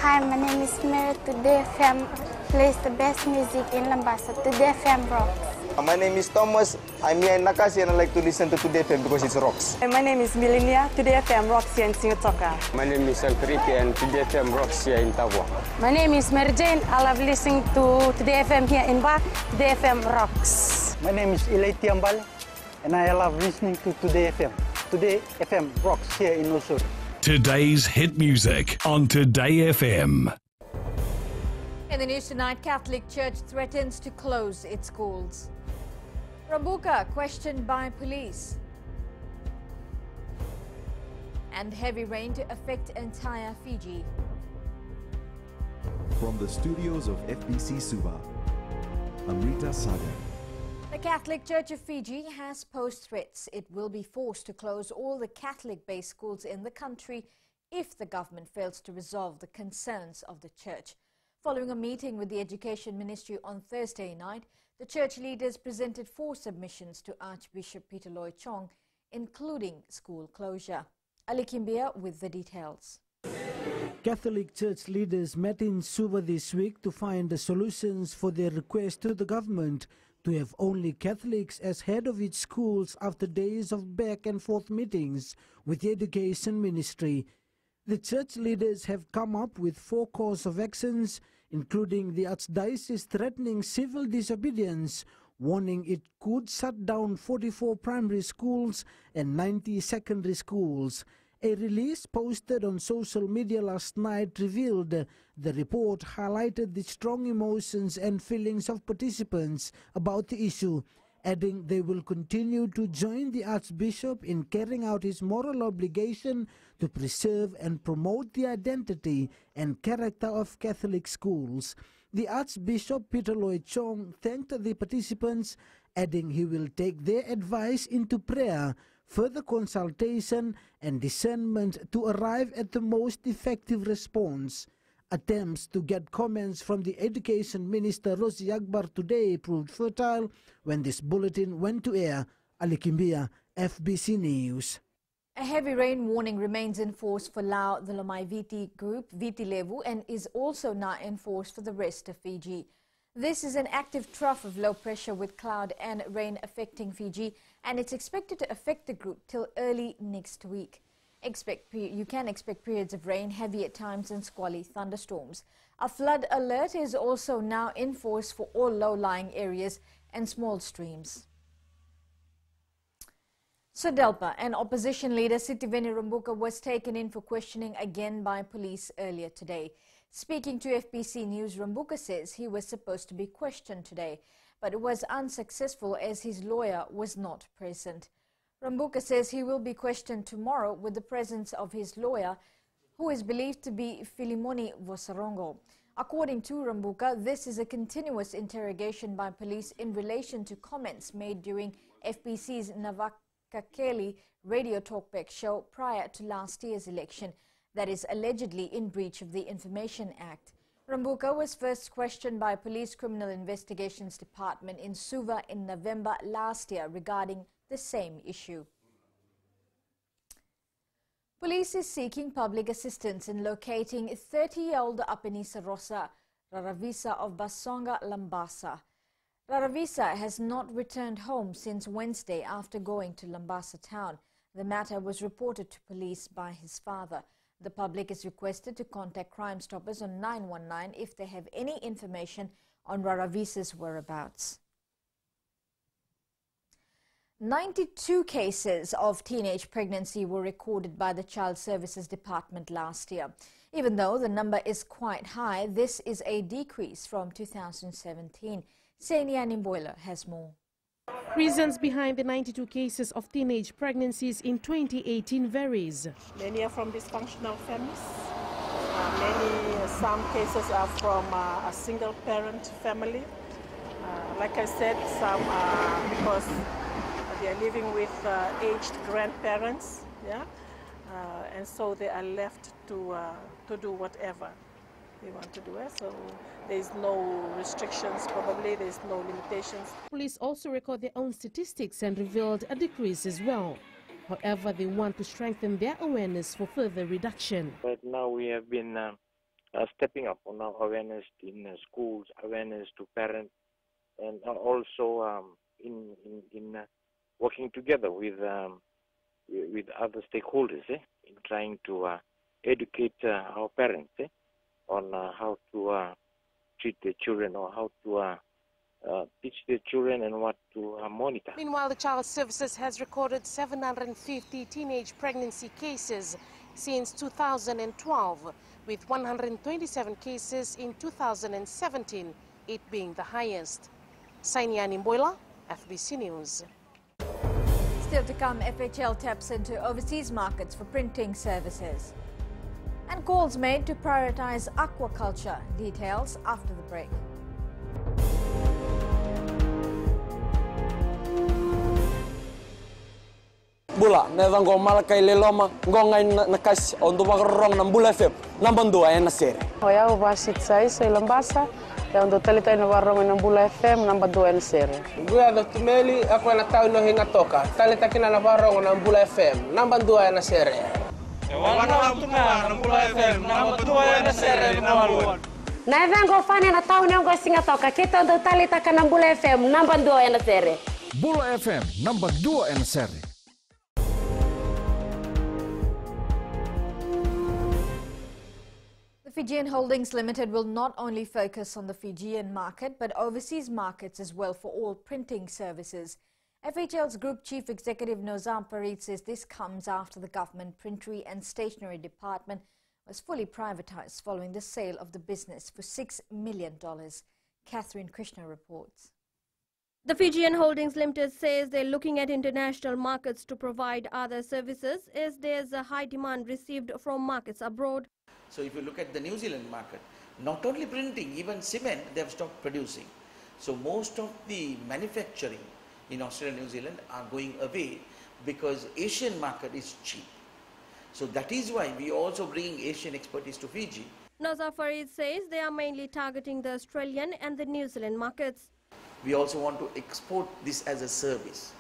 Hi, my name is Mary. Today FM plays the best music in Lambasa. Today FM rocks. My name is Thomas. I'm here in Nakasi and I like to listen to Today FM because it rocks. My name is Milenia. Today FM rocks here in Singapour. My name is Alfriti and Today FM rocks here in Tavua. My name is Mary Jane. I love listening to Today FM here in Ba. Today FM rocks. My name is Ilaiti Ambal and I love listening to Today FM. Today FM rocks here in Osur. Today's hit music on Today FM. In the news tonight, Catholic Church threatens to close its schools. Rambuka questioned by police. And heavy rain to affect entire Fiji. From the studios of FBC Suva, Amrita Sagar. The Catholic Church of Fiji has posed threats. It will be forced to close all the Catholic-based schools in the country if the government fails to resolve the concerns of the church. Following a meeting with the Education Ministry on Thursday night, the church leaders presented 4 submissions to Archbishop Peter Lloyd Chong, including school closure. Ali Kimbia with the details. Catholic Church leaders met in Suva this week to find the solutions for their request to the government to have only Catholics as head of its schools after days of back and forth meetings with the Education Ministry. The church leaders have come up with 4 course of actions, including the Archdiocese threatening civil disobedience, warning it could shut down 44 primary schools and 90 secondary schools. A release posted on social media last night revealed the report highlighted the strong emotions and feelings of participants about the issue, adding they will continue to join the Archbishop in carrying out his moral obligation to preserve and promote the identity and character of Catholic schools. The Archbishop Peter Lloyd Chong thanked the participants, adding he will take their advice into prayer, further consultation and discernment to arrive at the most effective response. Attempts to get comments from the Education Minister Rosie Akbar today proved fertile when this bulletin went to air. Ali Kimbia, FBC News. A heavy rain warning remains in force for Lao, the Lamai Viti group, Viti Levu, and is also now in force for the rest of Fiji. This is an active trough of low pressure with cloud and rain affecting Fiji, and it's expected to affect the group till early next week. You can expect periods of rain, heavy at times, and squally thunderstorms. A flood alert is also now in force for all low-lying areas and small streams. Sodelpa, an opposition leader, Sitiveni Rambuka, was taken in for questioning again by police earlier today. Speaking to FBC News, Rambuka says he was supposed to be questioned today, but it was unsuccessful as his lawyer was not present. Rambuka says he will be questioned tomorrow with the presence of his lawyer, who is believed to be Filimoni Vosarongo. According to Rambuka, this is a continuous interrogation by police in relation to comments made during FBC's Navakakeli radio talkback show prior to last year's election that is allegedly in breach of the Information Act. Rambuka was first questioned by Police Criminal Investigations Department in Suva in November last year regarding the same issue. Police is seeking public assistance in locating 30-year-old Apenisa Rosa Raravisa of Basonga, Lambasa. Raravisa has not returned home since Wednesday after going to Lambasa town. The matter was reported to police by his father. The public is requested to contact Crime Stoppers on 919 if they have any information on Raravisa's whereabouts. 92 cases of teenage pregnancy were recorded by the Child Services Department last year. Even though the number is quite high, this is a decrease from 2017. Senia Nimboila has more. Reasons behind the 92 cases of teenage pregnancies in 2018 varies. Many are from dysfunctional families. Some cases are from a single parent family. Like I said, some are because they are living with aged grandparents, and so they are left to do whatever they want to do. So there is no restrictions, probably there is no limitations. Police also record their own statistics and revealed a decrease as well. However, they want to strengthen their awareness for further reduction. Right now we have been stepping up on our awareness in schools, awareness to parents, and also in working together with other stakeholders in trying to educate our parents on how to treat their children or how to teach their children and what to monitor. Meanwhile, the Child Services has recorded 750 teenage pregnancy cases since 2012, with 127 cases in 2017, it being the highest. Sainiani Mboila, FBC News. Still to come, FHL taps into overseas markets for printing services. And calls made to prioritize aquaculture. Details after the break. Bula, neva ngo malakay leloma, ngo ngay nakas on do magrong ng Bula FM, nambang dua ay nasere. Hoya ubasit sai sa Lambasa, ya on do talita na warong ng Bula FM, nambang dua ay nasere. Guya do tumeli ako na tao no hinga toka, talita kina na warong ng Bula FM, nambang dua ay nasere. Wana tuma ng Bula FM, nambang dua ay nasere nawaluan. Na vengo fane na tao ngo singa toka, kita on do talita ka ng Bula FM, nambang dua ay nasere. Bula FM, nambang dua ay nasere. Fijian Holdings Limited will not only focus on the Fijian market but overseas markets as well for all printing services. FHL's Group Chief Executive Nozam Parit says this comes after the government printery and stationery department was fully privatized following the sale of the business for $6 million. Catherine Krishna reports. The Fijian Holdings Limited says they're looking at international markets to provide other services as there's a high demand received from markets abroad. So if you look at the New Zealand market, not only printing, even cement, they have stopped producing. So most of the manufacturing in Australia and New Zealand are going away because Asian market is cheap. So that is why we also bring Asian expertise to Fiji. Nozam Parit says they are mainly targeting the Australian and the New Zealand markets. We also want to export this as a service.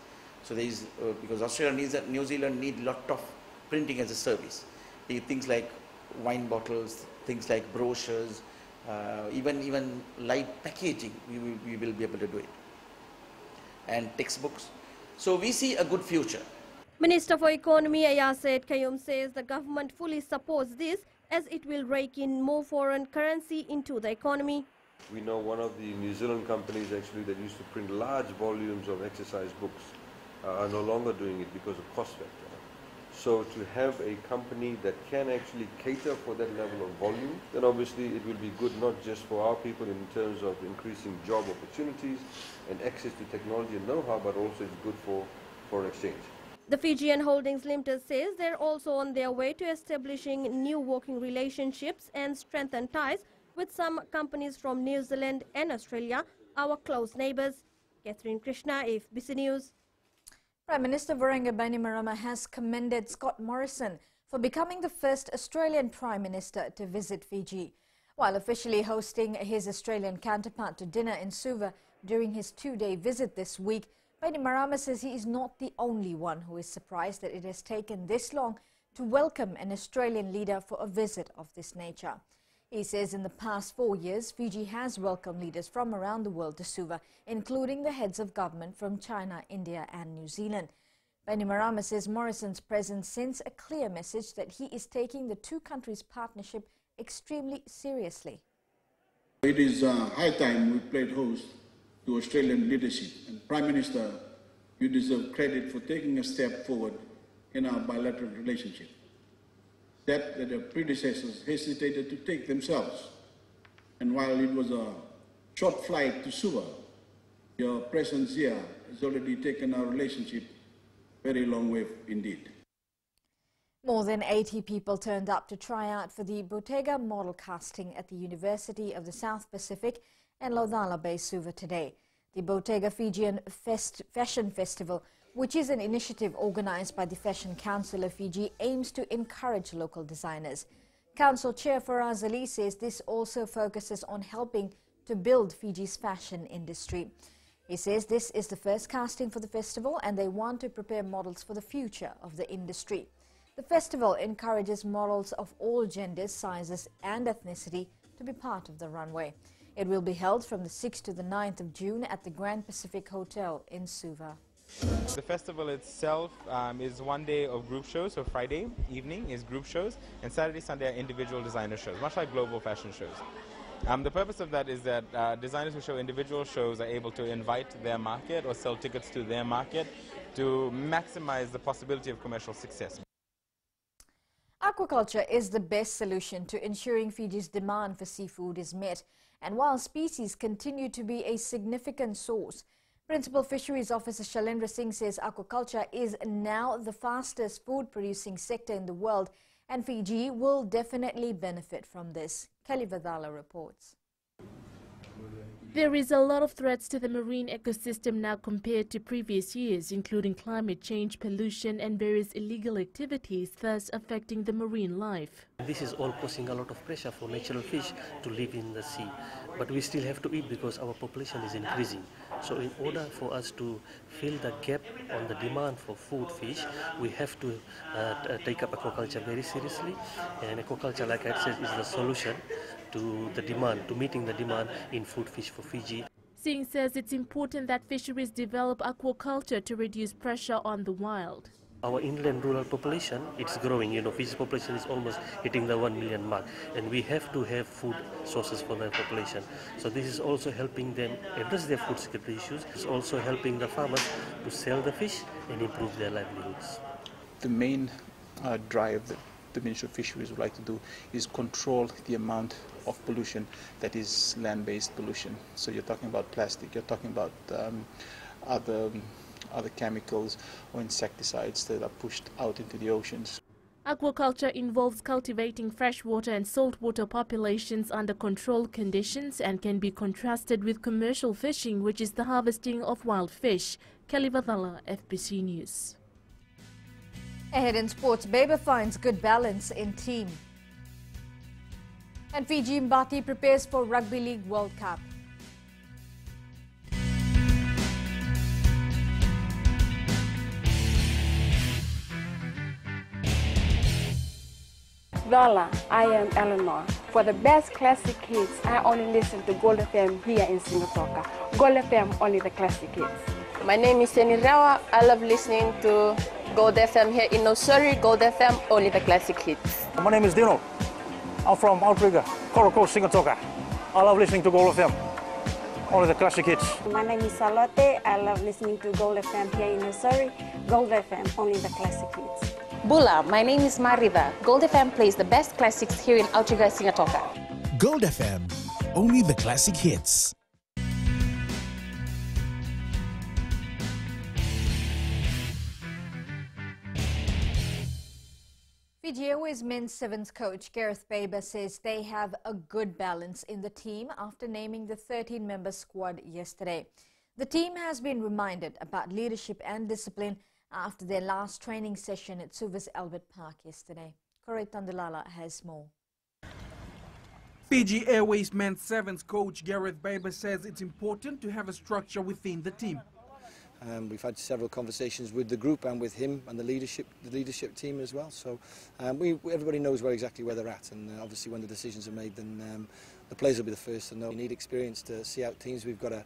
So there is, because Australia and New Zealand need a lot of printing as a service. Things like wine bottles, things like brochures, even light packaging, we will be able to do it. And textbooks. So we see a good future. Minister for Economy Ayaset Kayum says the government fully supports this as it will rake in more foreign currency into the economy. We know one of the New Zealand companies actually that used to print large volumes of exercise books are no longer doing it because of cost factor. So to have a company that can actually cater for that level of volume, then obviously it will be good not just for our people in terms of increasing job opportunities and access to technology and know-how, but also it's good for foreign exchange. The Fijian Holdings Limited says they're also on their way to establishing new working relationships and strengthen ties with some companies from New Zealand and Australia, our close neighbours. Catherine Krishna, FBC News. Prime Minister Veringa Bainimarama has commended Scott Morrison for becoming the first Australian Prime Minister to visit Fiji. While officially hosting his Australian counterpart to dinner in Suva during his two-day visit this week, Bainimarama says he is not the only one who is surprised that it has taken this long to welcome an Australian leader for a visit of this nature. He says in the past 4 years, Fiji has welcomed leaders from around the world to Suva, including the heads of government from China, India and New Zealand. Bainimarama says Morrison's presence sends a clear message that he is taking the two countries' partnership extremely seriously. It is high time we played host to Australian leadership. And Prime Minister, you deserve credit for taking a step forward in our bilateral relationship. That their predecessors hesitated to take themselves. And while it was a short flight to Suva, your presence here has already taken our relationship very long way indeed. More than 80 people turned up to try out for the Bottega model casting at the University of the South Pacific and Laucala Bay, Suva today. The Bottega Fijian Fashion Festival, which is an initiative organized by the Fashion Council of Fiji, aims to encourage local designers. Council Chair Faraz Ali says this also focuses on helping to build Fiji's fashion industry. He says this is the first casting for the festival and they want to prepare models for the future of the industry. The festival encourages models of all genders, sizes and ethnicity to be part of the runway. It will be held from the 6th to the 9th of June at the Grand Pacific Hotel in Suva. The festival itself is one day of group shows, so Friday evening is group shows, and Saturday, Sunday are individual designer shows, much like global fashion shows. The purpose of that is that designers who show individual shows are able to invite their market or sell tickets to their market to maximize the possibility of commercial success. Aquaculture is the best solution to ensuring Fiji's demand for seafood is met, and while species continue to be a significant source, Principal Fisheries Officer Shalendra Singh says aquaculture is now the fastest food-producing sector in the world, and Fiji will definitely benefit from this. Kelly Vadala reports. There is a lot of threats to the marine ecosystem now compared to previous years, including climate change, pollution and various illegal activities, thus affecting the marine life. This is all causing a lot of pressure for natural fish to live in the sea. But we still have to eat because our population is increasing. So in order for us to fill the gap on the demand for food fish, we have to take up aquaculture very seriously. And aquaculture, like I said, is the solution to the demand, to meeting the demand in food fish for Fiji. Singh says it's important that fisheries develop aquaculture to reduce pressure on the wild. Our inland rural population, it's growing. Fiji's population is almost hitting the 1 million mark, and we have to have food sources for the population. So this is also helping them address their food security issues. It's also helping the farmers to sell the fish and improve their livelihoods. The main drive that the Ministry of Fisheries would like to do is control the amount of pollution that is land-based pollution. So you're talking about plastic, you're talking about other chemicals or insecticides that are pushed out into the oceans. Aquaculture involves cultivating freshwater and saltwater populations under controlled conditions and can be contrasted with commercial fishing, which is the harvesting of wild fish. Kelly Vadala, FBC News. Ahead in sports, Beba finds good balance in team. And Fiji Mbati prepares for Rugby League World Cup. Lola, I am Eleanor. For the best classic hits, I only listen to Gold FM here in Singapore. Gold FM, only the classic hits. My name is Seni Rawa. I love listening to Gold FM here in Nosuri. Gold FM, only the classic hits. My name is Dino. I'm from Outrigger, Coral Coast, Singapore. I love listening to Gold FM, only the classic hits. My name is Salote. I love listening to Gold FM here in Nosuri. Gold FM, only the classic hits. Bula, my name is Marida. Gold FM plays the best classics here in Outrigger, Singapore. Gold FM, only the classic hits. Fiji Airways men's sevens coach Gareth Beba says they have a good balance in the team after naming the 13-member squad yesterday. The team has been reminded about leadership and discipline after their last training session at Suva's Albert Park yesterday. Corey Tandulala has more. Fiji Airways men's sevens coach Gareth Beba says it's important to have a structure within the team. We've had several conversations with the group and with him and the leadership team as well. So everybody knows exactly where they're at, and obviously when the decisions are made, then the players will be the first to know. We need experience to see out teams. We've got a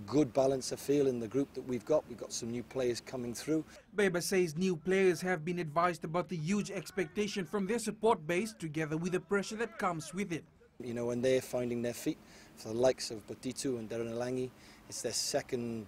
good balance, I feel, in the group that we've got. We've got some new players coming through. Beba says new players have been advised about the huge expectation from their support base, together with the pressure that comes with it. When they're finding their feet, for the likes of Batitu and Darren Alangi, it's their second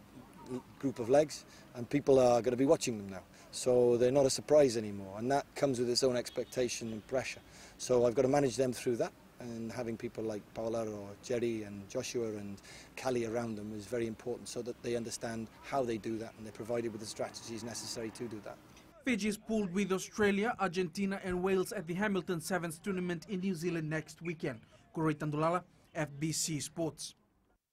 group of legs, and people are going to be watching them now. So they're not a surprise anymore, and that comes with its own expectation and pressure. So I've got to manage them through that, and having people like Paola or Jerry and Joshua and Callie around them is very important so that they understand how they do that and they're provided with the strategies necessary to do that. Fiji is pooled with Australia, Argentina and Wales at the Hamilton Sevens tournament in New Zealand next weekend. Kuroi Tandulala, FBC Sports.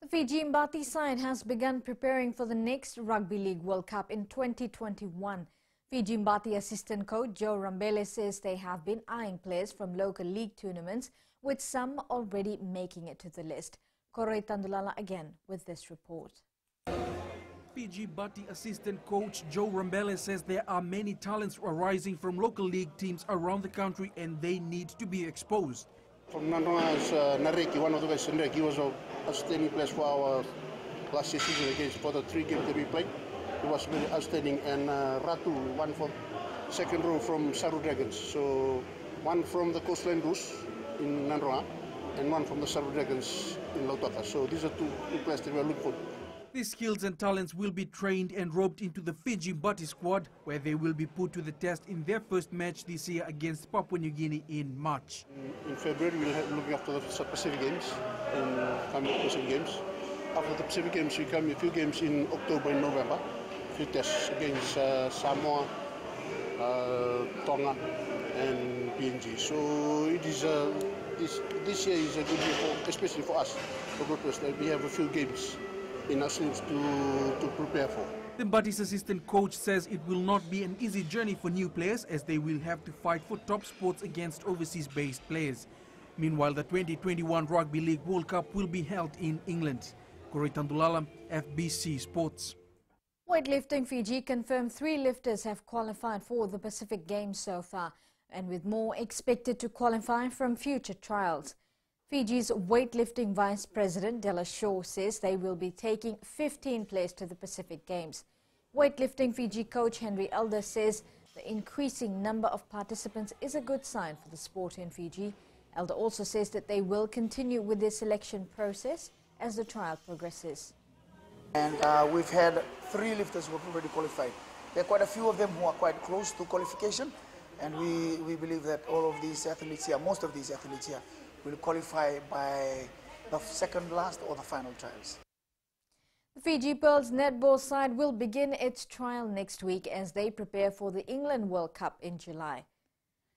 The Fiji Mbati side has begun preparing for the next Rugby League World Cup in 2021. Fiji Mbati assistant coach Joe Rambele says they have been eyeing players from local league tournaments, with some already making it to the list. Koroi Tandulala again with this report. Fiji Bati assistant coach Joe Rambele says there are many talents arising from local league teams around the country and they need to be exposed. From Nanronga's Nareki, one of the guys, Nareki, was an outstanding player for our last season against for the 3 games that we played. He was very outstanding, and Ratu, one for second row from Saru Dragons. So one from the Coastline Goose in Nanronga and one from the Saru Dragons in Lautaka. So these are two players that we are looking for. These skills and talents will be trained and roped into the Fiji Bati squad, where they will be put to the test in their first match this year against Papua New Guinea in March. In February, we'll be looking after the Pacific Games, coming Pacific Games. After the Pacific Games, we come a few games in October and November, a few tests against Samoa, Tonga, and PNG. So it is this year is a good year, especially for us, for Broadwest, that we have a few games in our sleeves to prepare for. The Bati's assistant coach says it will not be an easy journey for new players as they will have to fight for top spots against overseas-based players. Meanwhile, the 2021 Rugby League World Cup will be held in England. Corey Tandulala, FBC Sports. Weightlifting Fiji confirmed 3 lifters have qualified for the Pacific Games so far, and with more expected to qualify from future trials. Fiji's weightlifting Vice President Della Shaw says they will be taking 15 players to the Pacific Games. Weightlifting Fiji coach Henry Elder says the increasing number of participants is a good sign for the sport in Fiji. Elder also says that they will continue with their selection process as the trial progresses. And we've had 3 lifters who have already qualified. There are quite a few of them who are quite close to qualification, and we believe that all of these athletes here, most of these athletes here, will qualify by the second last or the final trials. The Fiji Pearls netball side will begin its trial next week as they prepare for the England World Cup in July.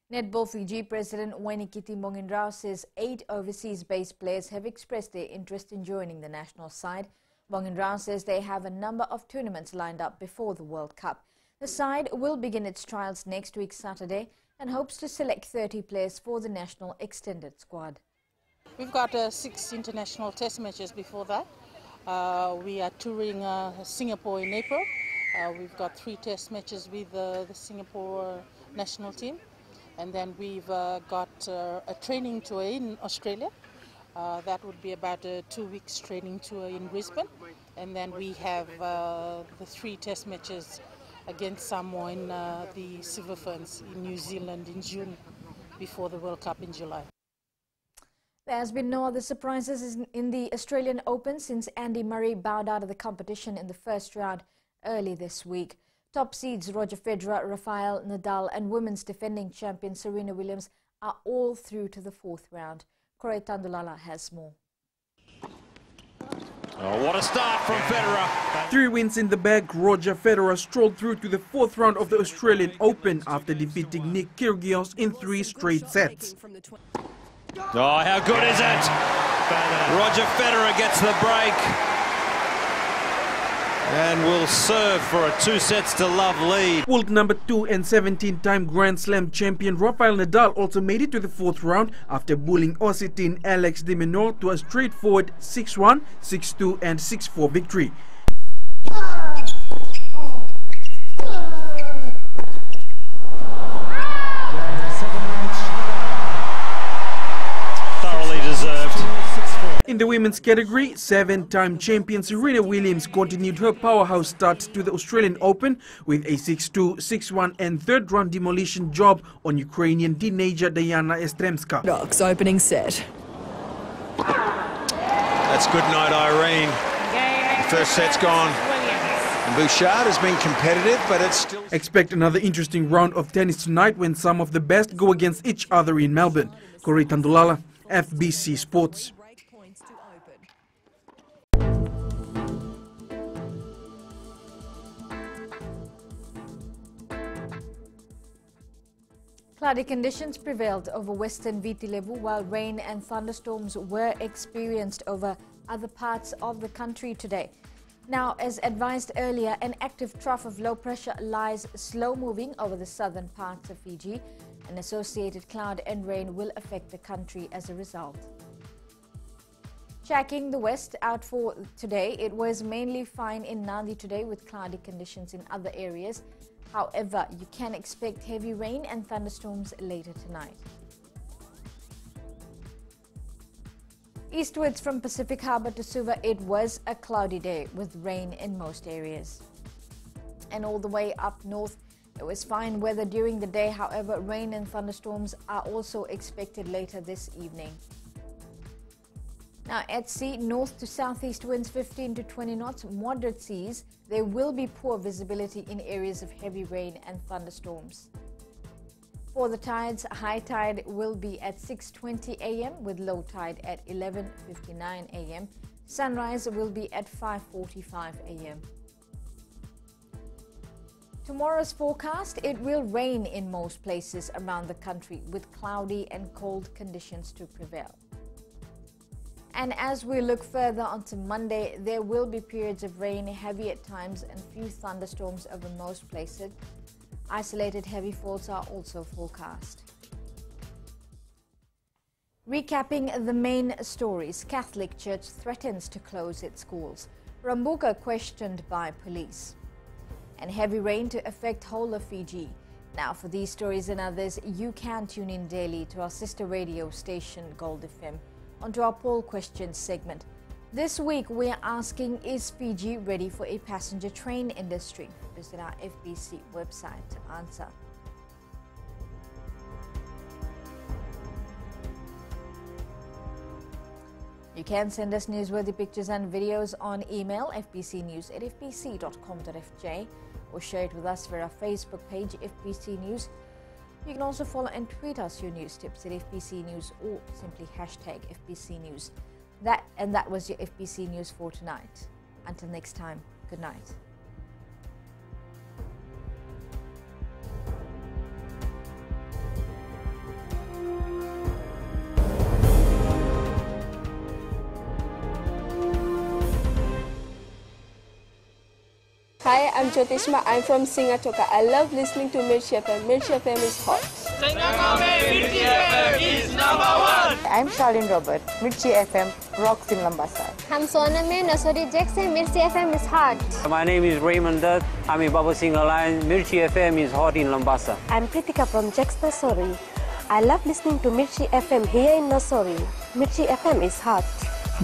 Netball Fiji President Wenikiti Mongindrao says 8 overseas-based players have expressed their interest in joining the national side. Mongindrao says they have a number of tournaments lined up before the World Cup. The side will begin its trials next week Saturday and hopes to select 30 players for the national extended squad. We've got 6 international test matches before that. We are touring Singapore in April. We've got 3 test matches with the Singapore national team. And then we've got a training tour in Australia. That would be about a 2 weeks training tour in Brisbane. And then we have the 3 test matches against Samoa in the Silver Ferns in New Zealand in June before the World Cup in July. There has been no other surprises in the Australian Open since Andy Murray bowed out of the competition in the first round early this week. Top seeds Roger Federer, Rafael Nadal and women's defending champion Serena Williams are all through to the 4th round. Corey Tandulala has more. Oh, what a start from Federer. 3 wins in the bag, Roger Federer strolled through to the 4th round of the Australian Open after defeating Nick Kyrgios in 3 straight sets. Oh, how good is it? Roger Federer gets the break and will serve for a 2-sets-to-love lead. World number 2 and 17-time Grand Slam champion Rafael Nadal also made it to the 4th round after bullying Aussie teen Alex de Minaur to a straightforward 6-1, 6-2 and 6-4 victory. Thoroughly deserved. In the women's category, 7-time champion Serena Williams continued her powerhouse start to the Australian Open with a 6-2, 6-1 and 3rd round demolition job on Ukrainian teenager Diana Yastremska. Doc's opening set. That's good night, Irene. The first set's gone. And Bouchard has been competitive, but it's still... Expect another interesting round of tennis tonight when some of the best go against each other in Melbourne. Corey Tandulala, FBC Sports. Cloudy conditions prevailed over western Viti Levu while rain and thunderstorms were experienced over other parts of the country today. Now, as advised earlier, an active trough of low pressure lies slow moving over the southern parts of Fiji. An associated cloud and rain will affect the country as a result. Checking the west out for today, it was mainly fine in Nadi today with cloudy conditions in other areas. However, you can expect heavy rain and thunderstorms later tonight. Eastwards from Pacific Harbour to Suva, it was a cloudy day with rain in most areas. And all the way up north, it was fine weather during the day. However, rain and thunderstorms are also expected later this evening. Now at sea, north to southeast winds 15 to 20 knots, moderate seas. There will be poor visibility in areas of heavy rain and thunderstorms. For the tides, high tide will be at 6:20 a.m. with low tide at 11:59 a.m. Sunrise will be at 5:45 a.m. Tomorrow's forecast, it will rain in most places around the country with cloudy and cold conditions to prevail. And as we look further onto Monday, there will be periods of rain, heavy at times, and few thunderstorms over most places. Isolated heavy falls are also forecast. Recapping the main stories, Catholic Church threatens to close its schools. Rambuka questioned by police. And heavy rain to affect whole of Fiji. Now for these stories and others, you can tune in daily to our sister radio station Gold FM. Onto our poll questions segment. This week we are asking, is Fiji ready for a passenger train industry? Visit our FBC website to answer. You can send us newsworthy pictures and videos on email fbcnews@fbc.com.fj or share it with us via our Facebook page FBC News. You can also follow and tweet us your news tips at FBC News or simply hashtag FBC News. That was your FBC News for tonight. Until next time, good night. Hi, I'm Jyotishma. I'm from Singatoka. I love listening to Mirchi FM. Mirchi FM is hot. Mirchi FM is #1. I'm Charlene Robert. Mirchi FM rocks in Lambasa. I'm Soname Nasori Jackson. Mirchi FM is hot. My name is Raymond Dutt. I'm in Baba Singh Alliance. Mirchi FM is hot in Lambasa. I'm Pritika from Jackson Nasori. I love listening to Mirchi FM here in Nasori. Mirchi FM is hot.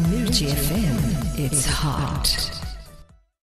Mirchi FM, it's hot.